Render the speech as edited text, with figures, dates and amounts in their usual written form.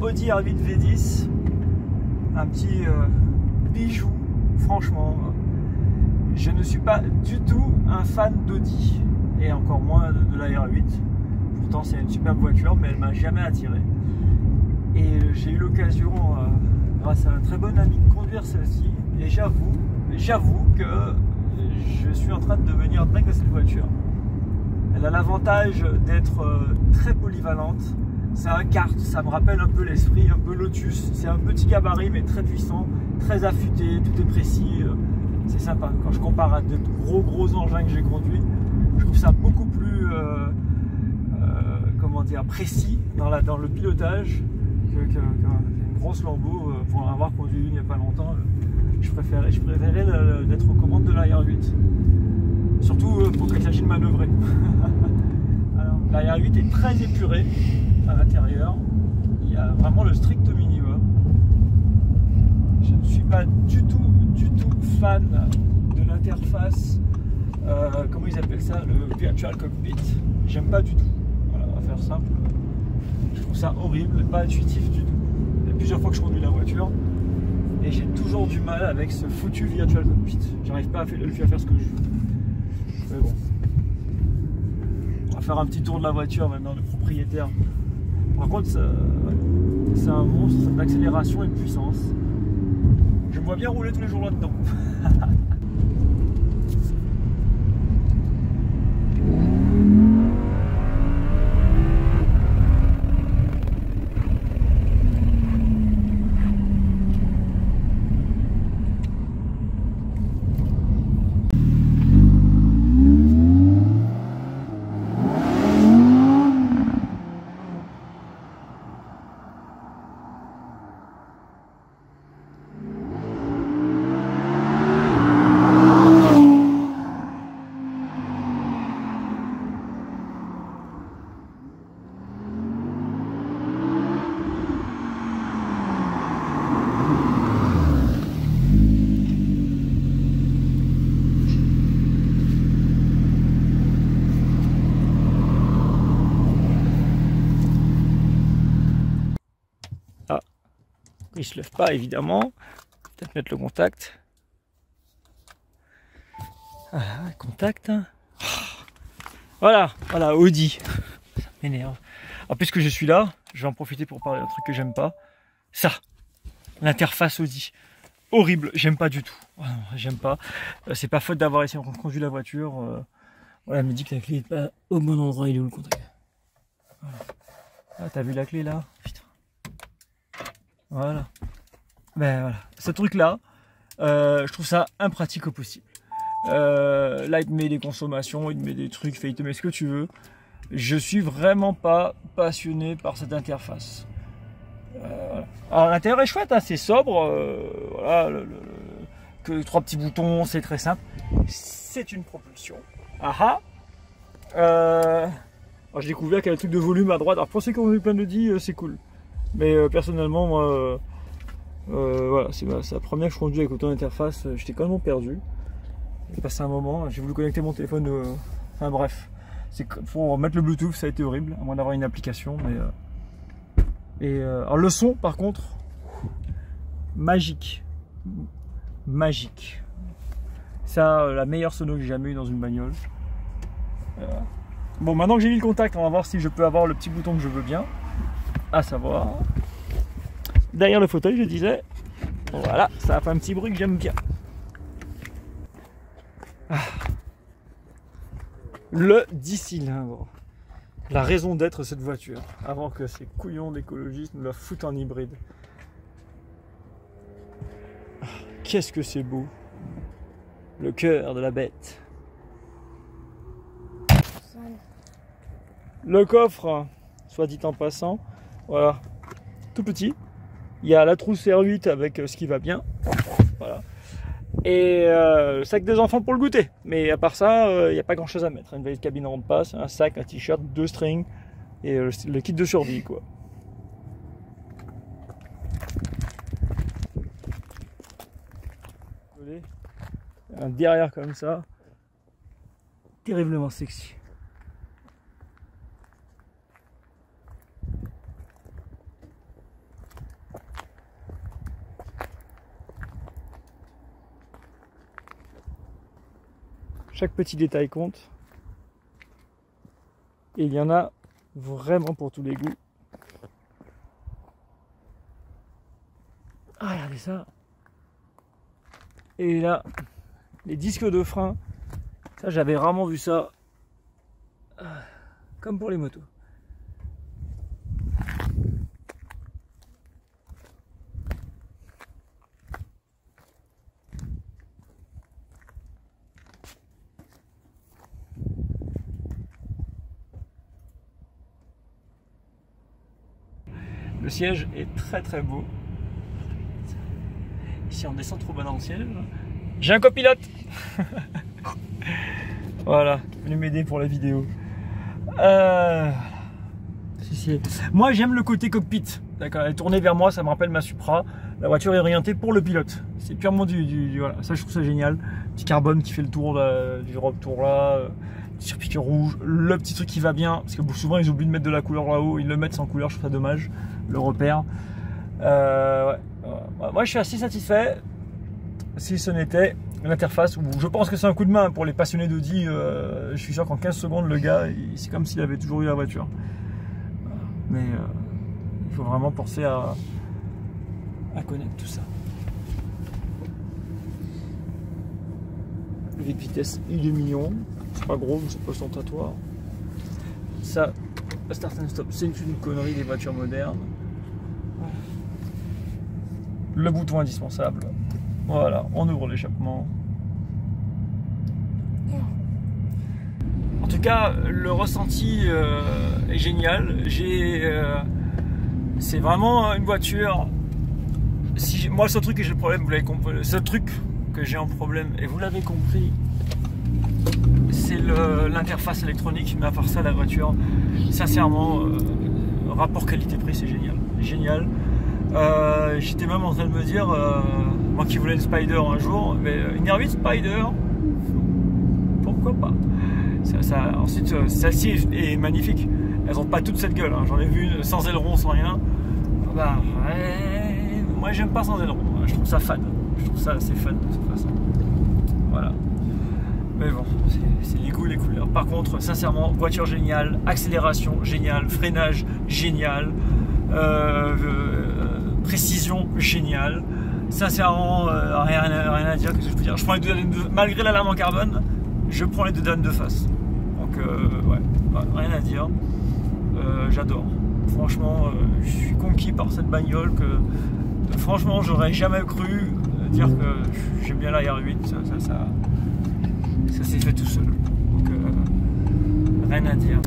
Audi R8 V10, un petit bijou. Franchement, je ne suis pas du tout un fan d'Audi et encore moins de la R8. Pourtant c'est une superbe voiture, mais elle m'a jamais attiré. Et j'ai eu l'occasion, grâce à un très bon ami, de conduire celle-ci. Et j'avoue que je suis en train de devenir dingue de cette voiture. Elle a l'avantage d'être très polyvalente. C'est un kart, ça me rappelle un peu l'esprit, un peu Lotus. C'est un petit gabarit mais très puissant, très affûté, tout est précis. C'est sympa. Quand je compare à de gros engins que j'ai conduits, je trouve ça beaucoup plus comment dire, précis dans le pilotage qu'une grosse Lambo. Pour en avoir conduit une il n'y a pas longtemps, je préférais d'être aux commandes de la R8. Surtout pour qu'il s'agisse de manœuvrer. Alors, la R8 est très épurée à l'intérieur. Il y a vraiment le strict minimum. Je ne suis pas du tout fan de l'interface, comment ils appellent ça, le Virtual Cockpit. J'aime pas du tout. Voilà, on va faire simple. Je trouve ça horrible, pas intuitif du tout. Il y a plusieurs fois que je conduis la voiture et j'ai toujours du mal avec ce foutu Virtual Cockpit. J'arrive pas à le faire ce que je veux. Mais bon. On va faire un petit tour de la voiture maintenant, le propriétaire. Par contre, c'est un monstre d'accélération et de puissance. Je me vois bien rouler tous les jours là-dedans. Il se lève pas évidemment. Peut-être mettre le contact. Ah, contact. Voilà, Audi. Ça m'énerve. Alors puisque je suis là, je vais en profiter pour parler d'un truc que j'aime pas. Ça, l'interface Audi. Horrible, j'aime pas du tout. Oh non, j'aime pas. C'est pas faute d'avoir essayé de conduire la voiture. Voilà, elle me dit que la clé est pas au bon endroit. Il est où le contact? Voilà. Ah, t'as vu la clé là? Putain. Voilà. Ben voilà, ce truc là, je trouve ça impratique au possible. Là il te met des consommations, il te met des trucs, il te met ce que tu veux. Je suis vraiment pas passionné par cette interface. Alors l'intérieur est chouette, hein, c'est sobre, voilà, que 3 petits boutons, c'est très simple. C'est une propulsion. Ah ah. J'ai découvert qu'il y a un truc de volume à droite. Alors pour ceux qui ont eu plein de Audi, c'est cool. Mais personnellement, moi, voilà, c'est la première que je conduis avec autant d'interface. J'étais quand même perdu. J'ai passé un moment, j'ai voulu connecter mon téléphone. Enfin bref, pour mettre le Bluetooth, ça a été horrible, à moins d'avoir une application. Mais alors le son, par contre, magique, magique. Ça, la meilleure sono que j'ai jamais eu dans une bagnole. Bon, maintenant que j'ai mis le contact, on va voir si je peux avoir le petit bouton que je veux bien. À savoir, derrière le fauteuil, je disais, voilà, ça a fait un petit bruit que j'aime bien. Ah. Le 10 cylindres, la raison d'être de cette voiture, avant que ces couillons d'écologistes me la foutent en hybride. Ah, qu'est-ce que c'est beau, le cœur de la bête. Le coffre, soit dit en passant, voilà, tout petit. Il y a la trousse R8 avec ce qui va bien. Voilà. Et le sac des enfants pour le goûter. Mais à part ça, il n'y a pas grand chose à mettre. Une valise cabine en passe, un sac, un t-shirt, 2 strings et le kit de survie, quoi. Un derrière comme ça. Terriblement sexy. Chaque petit détail compte. Et il y en a vraiment pour tous les goûts. Ah, regardez ça. Et là, les disques de frein. Ça, j'avais rarement vu ça. Comme pour les motos. Le siège est très très beau. Ici on descend trop bas dans le siège. J'ai un copilote. Voilà, qui est venu m'aider pour la vidéo. Moi j'aime le côté cockpit. D'accord, elle est tournée vers moi, ça me rappelle ma Supra. La voiture est orientée pour le pilote. C'est purement voilà. Ça je trouve ça génial. Petit carbone qui fait le tour du tour là. Circuit rouge, le petit truc qui va bien, parce que souvent ils oublient de mettre de la couleur là-haut, ils le mettent sans couleur, je trouve ça dommage, le repère. Moi je suis assez satisfait, si ce n'était l'interface, où je pense que c'est un coup de main pour les passionnés d'Audi. Je suis sûr qu'en 15 secondes le gars, c'est comme s'il avait toujours eu la voiture. Mais il faut vraiment penser à connaître tout ça. Le vitesse, il est mignon. C'est pas gros, c'est pas ostentatoire. Ça, la start and stop, c'est une connerie des voitures modernes. Le bouton indispensable. Voilà, on ouvre l'échappement. En tout cas, le ressenti est génial. C'est vraiment une voiture. Moi, le seul truc que j'ai le problème, vous l'avez compris, le seul truc que j'ai en problème, et vous l'avez compris, c'est l'interface électronique. Mais à part ça, la voiture, sincèrement, rapport qualité-prix, c'est génial. Génial. J'étais même en train de me dire, moi qui voulais une Spider un jour, mais une R8 Spider, pourquoi pas. Ensuite, celle-ci est magnifique. Elles n'ont pas toute cette gueule. Hein. J'en ai vu une sans aileron, sans rien. Bah, ouais, moi, j'aime pas sans aileron. Je trouve ça fade. Je trouve ça assez fade de toute façon. Voilà. Mais bon, c'est les goûts, les couleurs. Par contre, sincèrement, voiture géniale, accélération géniale, freinage génial, précision géniale. Sincèrement, rien à dire. Qu'est-ce que je peux dire? Je prends les deux dames malgré la lame en carbone, je prends les deux dames de face. Donc, ouais, rien à dire. J'adore. Franchement, je suis conquis par cette bagnole que, franchement, j'aurais jamais cru dire que j'aime bien la R8. Ça s'est fait tout seul. Donc, rien à dire.